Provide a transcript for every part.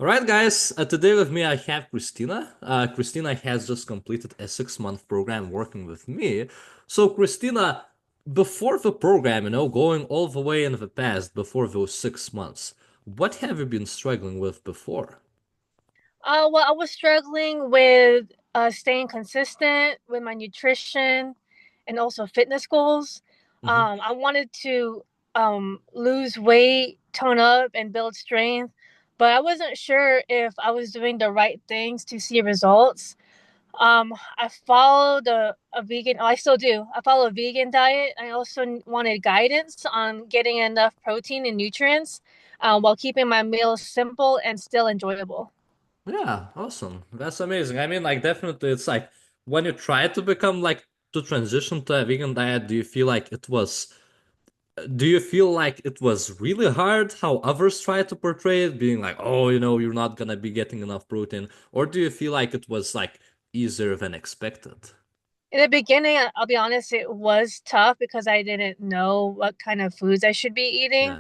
All right, guys. Today with me I have Christina. Christina has just completed a 6 month program working with me. So, Christina, before the program, going all the way in the past, before those 6 months, what have you been struggling with before? Well, I was struggling with staying consistent with my nutrition and also fitness goals. Hmm. I wanted to lose weight, tone up, and build strength, but I wasn't sure if I was doing the right things to see results. I followed a vegan, oh, I still do. I follow a vegan diet. I also wanted guidance on getting enough protein and nutrients while keeping my meals simple and still enjoyable. Yeah, awesome. That's amazing. I mean, like, definitely, it's like when you try to become like to transition to a vegan diet, do you feel like it was really hard how others try to portray it, being like, oh, you're not gonna be getting enough protein? Or do you feel like it was like easier than expected? In the beginning, I'll be honest, it was tough because I didn't know what kind of foods I should be eating.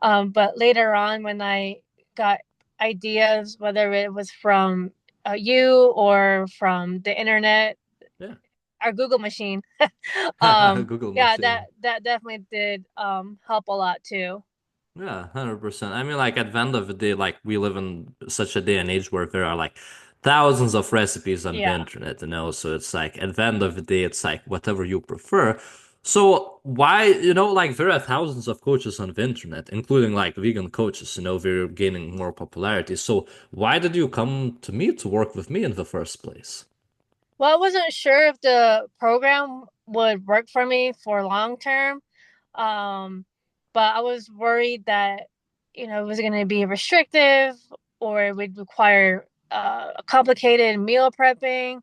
Yeah. But later on, when I got ideas, whether it was from you or from the internet, Yeah. our Google machine, Google yeah, that machine. that definitely did help a lot too. Yeah, 100%. I mean, like at the end of the day, like we live in such a day and age where there are like thousands of recipes on the Yeah. internet. So it's like at the end of the day, it's like whatever you prefer. So why, like there are thousands of coaches on the internet, including like vegan coaches, they're gaining more popularity. So why did you come to me to work with me in the first place? Well, I wasn't sure if the program would work for me for long term. Um, but I was worried that, it was going to be restrictive or it would require a complicated meal prepping.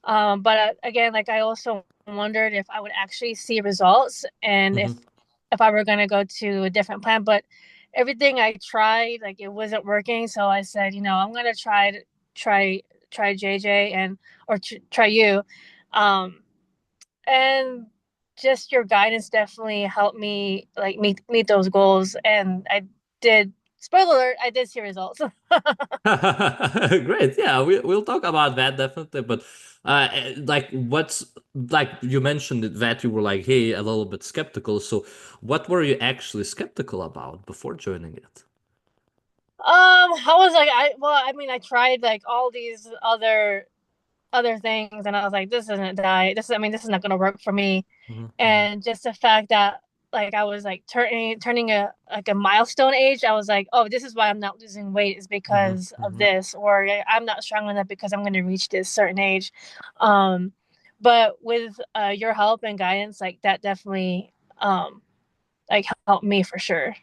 But again, like I also wondered if I would actually see results and if Hmm. if I were going to go to a different plan. But everything I tried, like it wasn't working. So I said, I'm going to try try JJ and or try you. Um, and just your guidance definitely helped me like meet those goals, and I did. Spoiler alert, I did see results. Great. Yeah, we'll talk about that definitely. But like what's like you mentioned that you were like, hey, a little bit skeptical. So what were you actually skeptical about before joining it? I was like, I mean, I tried like all these other things, and I was like, this isn't diet. I mean, this is not gonna work for me. Hmm. And just the fact that like I was like turning a like a milestone age, I was like, oh, this is why I'm not losing weight is Hmm. because of Hmm. this, or I'm not strong enough because I'm going to reach this certain age. Um, but with your help and guidance, like that definitely like helped me for sure.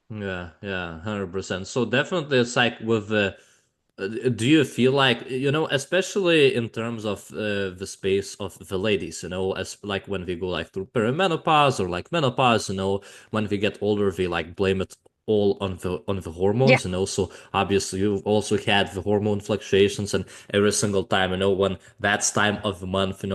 Yeah, 100%. So definitely it's like with the do you feel like, especially in terms of the space of the ladies, as like when we go like through perimenopause or like menopause, when we get older, we like blame it all on the Yeah. hormones. So obviously you've also had the hormone fluctuations, and every single time, when that's time of the month,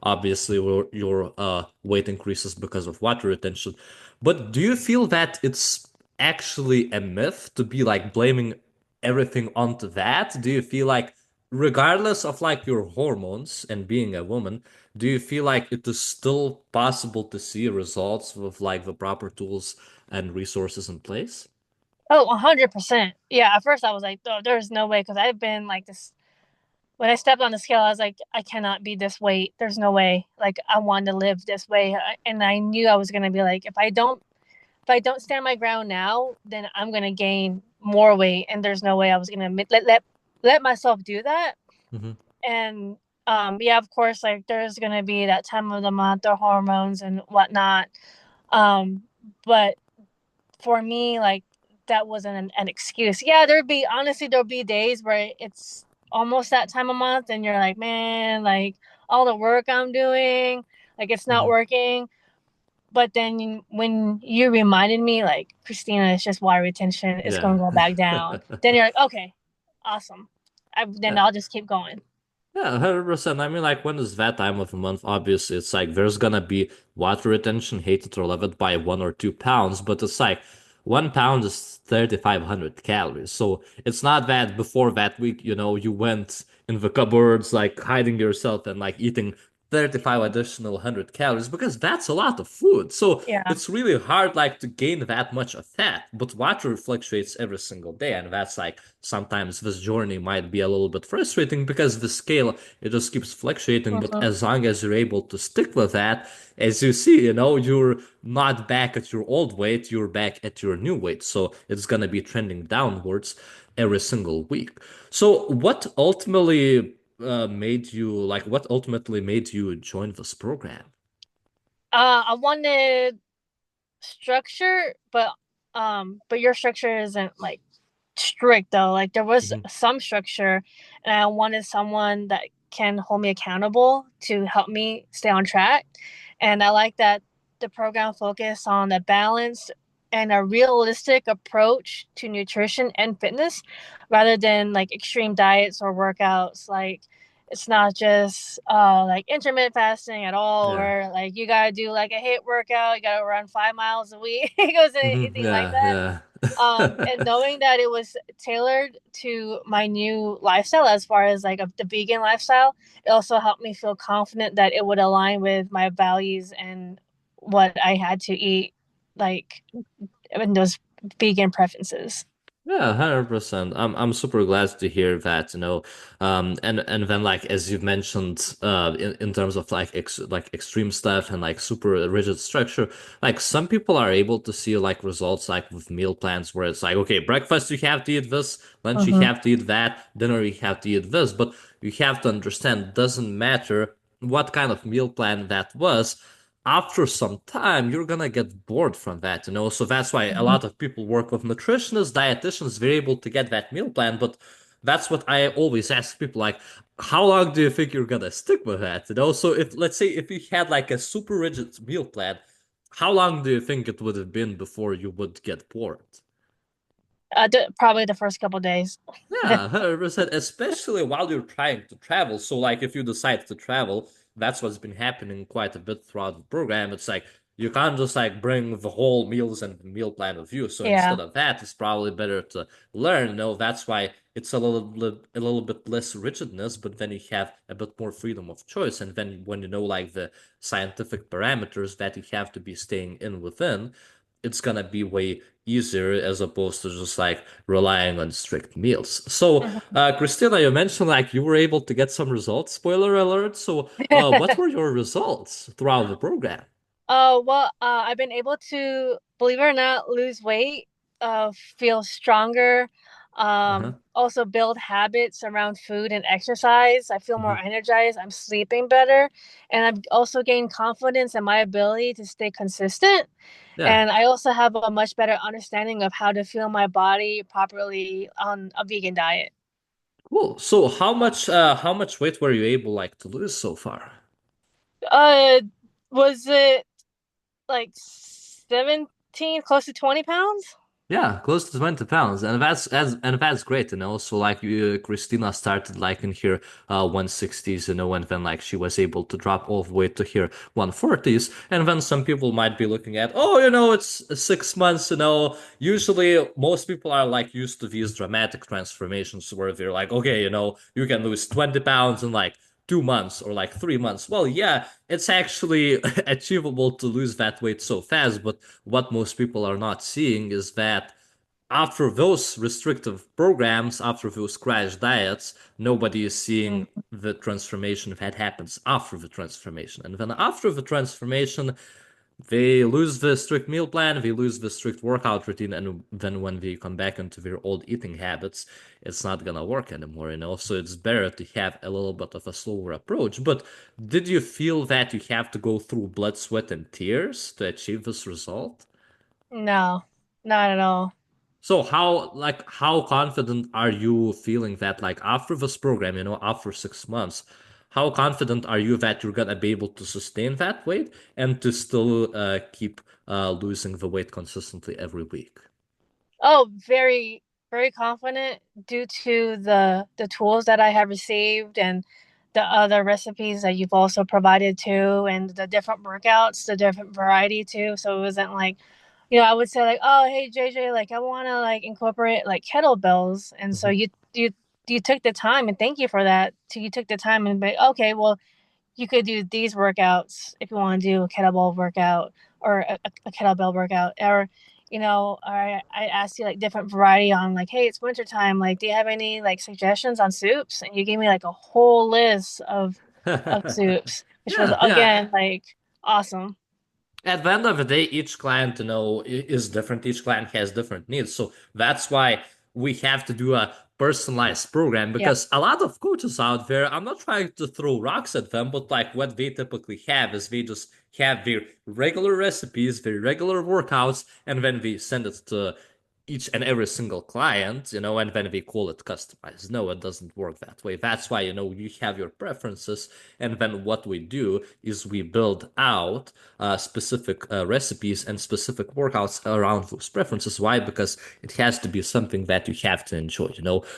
obviously your weight increases because of water retention. But do you feel that it's actually a myth to be like blaming everything onto that? Do you feel like, regardless of like your hormones and being a woman, do you feel like it is still possible to see results with like the proper tools and resources in place? Oh, 100%. Yeah. At first, I was like, oh, there's no way because I've been like this. When I stepped on the scale, I was like, I cannot be this weight. There's no way. Like I wanted to live this way, and I knew I was gonna be like, if I don't stand my ground now, then I'm gonna gain more weight, and there's no way I was gonna let myself do that. Hmm. And yeah, of course, like there's gonna be that time of the month, the hormones and whatnot. Um, but for me, like that wasn't an excuse. Yeah, there'd be days where it's almost that time of month, and you're like, man, like all the work I'm doing, like it's not Hmm. working. But then when you reminded me, like, Christina, it's just water retention, it's Yeah. going to go back down. Then you're like, okay, awesome. Then Yeah. I'll just keep going. Yeah, 100%. I mean, like, when is that time of the month? Obviously, it's like there's gonna be water retention, hate it or love it, by 1 or 2 pounds, but it's like 1 pound is 3,500 calories. So it's not that before that week, you went in the cupboards, like hiding yourself and like eating 35 additional 100 calories because that's a lot of food. So Yeah. it's really hard like to gain that much of fat. But water fluctuates every single day, and that's like sometimes this journey might be a little bit frustrating because the scale it just keeps fluctuating. But Hmm. as long as you're able to stick with that, as you see, you're not back at your old weight, you're back at your new weight. So it's gonna be trending downwards every single week. So what ultimately made you join this program? I wanted structure, but your structure isn't like strict though. Like there was Mhm. some structure, and I wanted someone that can hold me accountable to help me stay on track. And I like that the program focused on the balance and a realistic approach to nutrition and fitness rather than like extreme diets or workouts. Like it's not just like intermittent fasting at all, Yeah. or like you gotta do like a HIIT workout, you gotta run 5 miles a week. It goes anything like Yeah, that. And yeah. knowing that it was tailored to my new lifestyle as far as like the vegan lifestyle, it also helped me feel confident that it would align with my values and what I had to eat, like in those vegan preferences. Yeah, 100%. I'm super glad to hear that, and then like as you've mentioned, in terms of like extreme stuff and like super rigid structure, like some people are able to see like results like with meal plans where it's like, okay, breakfast you have to eat this, lunch you Mm-hmm. have to eat that, dinner you have to eat this, but you have to understand it doesn't matter what kind of meal plan that was after some time you're gonna get bored from that. So that's why a Mm-hmm. lot of people work with nutritionists, dietitians, they're able to get that meal plan. But that's what I always ask people, like, how long do you think you're gonna stick with that? So if let's say if you had like a super rigid meal plan, how long do you think it would have been before you would get bored? Probably the first couple of days. Yeah, 100%, especially while you're trying to travel. So, like, if you decide to travel, that's what's been happening quite a bit throughout the program. It's like you can't just like bring the whole meals and meal plan with you. So Yeah. instead of that, it's probably better to learn. That's why it's a little bit less rigidness, but then you have a bit more freedom of choice. And then when you know like the scientific parameters that you have to be staying in within, it's gonna be way easier as opposed to just like relying on strict meals. So, Mhm. Christina, you mentioned like you were able to get some results. Spoiler alert. So, what were your results throughout the program? I've been able to, believe it or not, lose weight, feel stronger, Uh-huh. also build habits around food and exercise. I feel more Mhm. energized, I'm sleeping better, and I've also gained confidence in my ability to stay consistent. Yeah. And I also have a much better understanding of how to feel my body properly on a vegan diet. Cool. So, how much weight were you able like to lose so far? Uh, was it like 17, close to 20 pounds? Yeah, close to 20 pounds, and that's great. So like Christina started like in her 160s, and then like she was able to drop all the way to her 140s, and then some people might be looking at, oh, it's 6 months. Usually most people are like used to these dramatic transformations where they're like, okay, you can lose 20 pounds in like 2 months or like 3 months. Well, yeah, it's actually achievable to lose that weight so fast, but what most people are not seeing is that after those restrictive programs, after those crash diets, nobody is seeing Mhm. the transformation that happens after the transformation. And then after the transformation, they lose the strict meal plan, they lose the strict workout routine, and then when they come back into their old eating habits, it's not gonna work anymore. So it's better to have a little bit of a slower approach. But did you feel that you have to go through blood, sweat, and tears to achieve this result? No, not at all. So how confident are you feeling that like after this program, after 6 months, how confident are you that you're gonna be able to sustain that weight and to still keep losing the weight consistently every week? Oh, very, very confident due to the tools that I have received and the other recipes that you've also provided too, and the different workouts, the different variety too. So it wasn't like I would say like, oh, hey JJ, like I want to like incorporate like kettlebells, and so Mhm. you took the time, and thank you for that. So you took the time and be okay, well, you could do these workouts if you want to do a kettlebell workout or a kettlebell workout, or I asked you like different variety on like, hey, it's wintertime, like do you have any like suggestions on soups? And you gave me like a whole list of soups, which was Yeah, yeah. again like awesome. At the end of the day, each client, is different. Each client has different needs. So that's why we have to do a personalized program Yeah. because a lot of coaches out there, I'm not trying to throw rocks at them, but like what they typically have is they just have their regular recipes, their regular workouts, and then they send it to each and every single client, and then we call it customized. No, it doesn't work that way. That's why, you have your preferences, and then what we do is we build out specific recipes and specific workouts around those preferences. Why? Because it has to be something that you have to enjoy.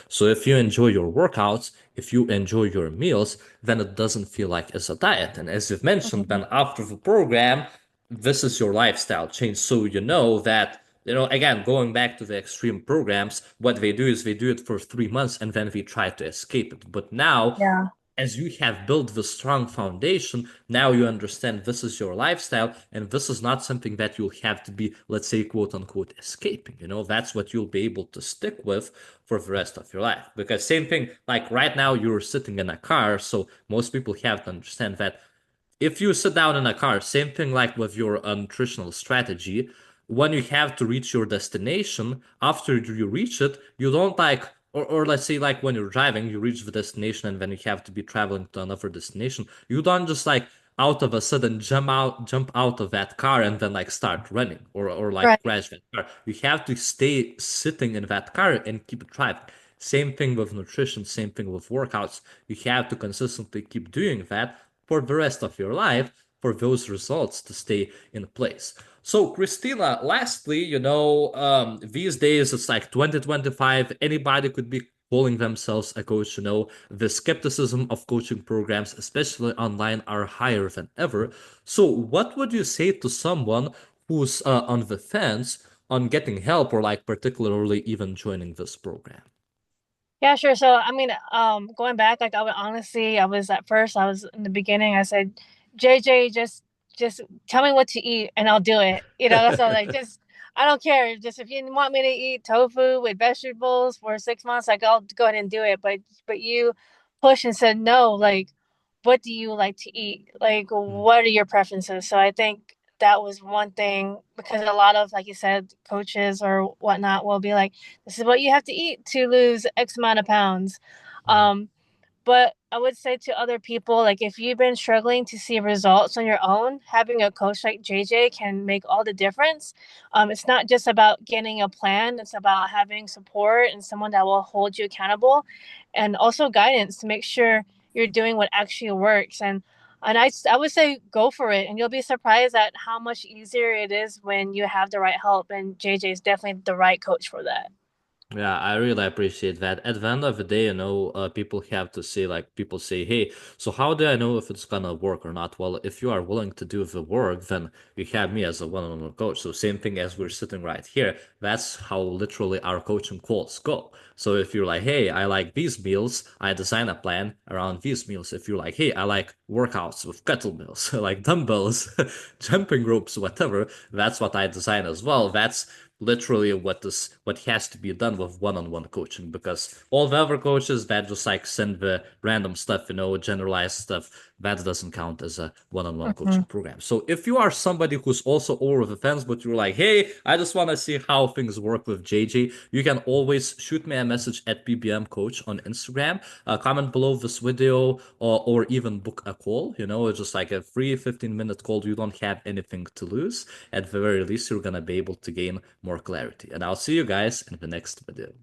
So if you enjoy your workouts, if you enjoy your meals, then it doesn't feel like it's a diet. And as you've mentioned, Mhm. then after the program, this is your lifestyle change. So you know that again, going back to the extreme programs, what they do is they do it for 3 months and then they try to escape it. But now, Yeah. as you have built the strong foundation, now you understand this is your lifestyle and this is not something that you'll have to be, let's say, quote unquote, escaping. That's what you'll be able to stick with for the rest of your life. Because, same thing, like right now, you're sitting in a car, so most people have to understand that if you sit down in a car, same thing like with your nutritional strategy, when you have to reach your destination, after you reach it, you don't like, or let's say like when you're driving, you reach the destination and then you have to be traveling to another destination. You don't just like out of a sudden jump out of that car and then like start running or like Right. crash that car. You have to stay sitting in that car and keep driving. Same thing with nutrition, same thing with workouts. You have to consistently keep doing that for the rest of your life for those results to stay in place. So, Christina, lastly, these days it's like 2025, anybody could be calling themselves a coach. The skepticism of coaching programs, especially online, are higher than ever. So, what would you say to someone who's on the fence on getting help or like particularly even joining this program? Yeah, sure. So, I mean, going back, like I would honestly, I was at first, I was in the beginning, I said, JJ, just tell me what to eat and I'll do it. That's all like just I don't care. Just if you want me to eat tofu with vegetables for 6 months, like I'll go ahead and do it. But you pushed and said no, like what do you like to eat? Like what are your preferences? So I think that was one thing because a lot of, like you said, coaches or whatnot will be like, this is what you have to eat to lose X amount of pounds. Um, but I would say to other people, like if you've been struggling to see results on your own, having a coach like JJ can make all the difference. It's not just about getting a plan, it's about having support and someone that will hold you accountable and also guidance to make sure you're doing what actually works. And I would say go for it, and you'll be surprised at how much easier it is when you have the right help. And JJ is definitely the right coach for that. Yeah, I really appreciate that. At the end of the day, people have to say, like, people say, hey, so how do I know if it's gonna work or not? Well, if you are willing to do the work, then you have me as a one-on-one coach. So same thing as we're sitting right here. That's how literally our coaching calls go. So if you're like, hey, I like these meals, I design a plan around these meals. If you're like, hey, I like workouts with kettlebells, like dumbbells, jumping ropes, whatever, that's what I design as well. That's literally what has to be done with one-on-one coaching because all the other coaches that just like send the random stuff, generalized stuff, that doesn't count as a one-on-one coaching Mhm. program. So if you are somebody who's also over the fence but you're like, hey, I just want to see how things work with JJ, you can always shoot me a message at bbm coach on Instagram, comment below this video, or even book a call. It's just like a free 15-minute call. You don't have anything to lose. At the very least, you're gonna be able to gain more clarity. And I'll see you guys in the next video.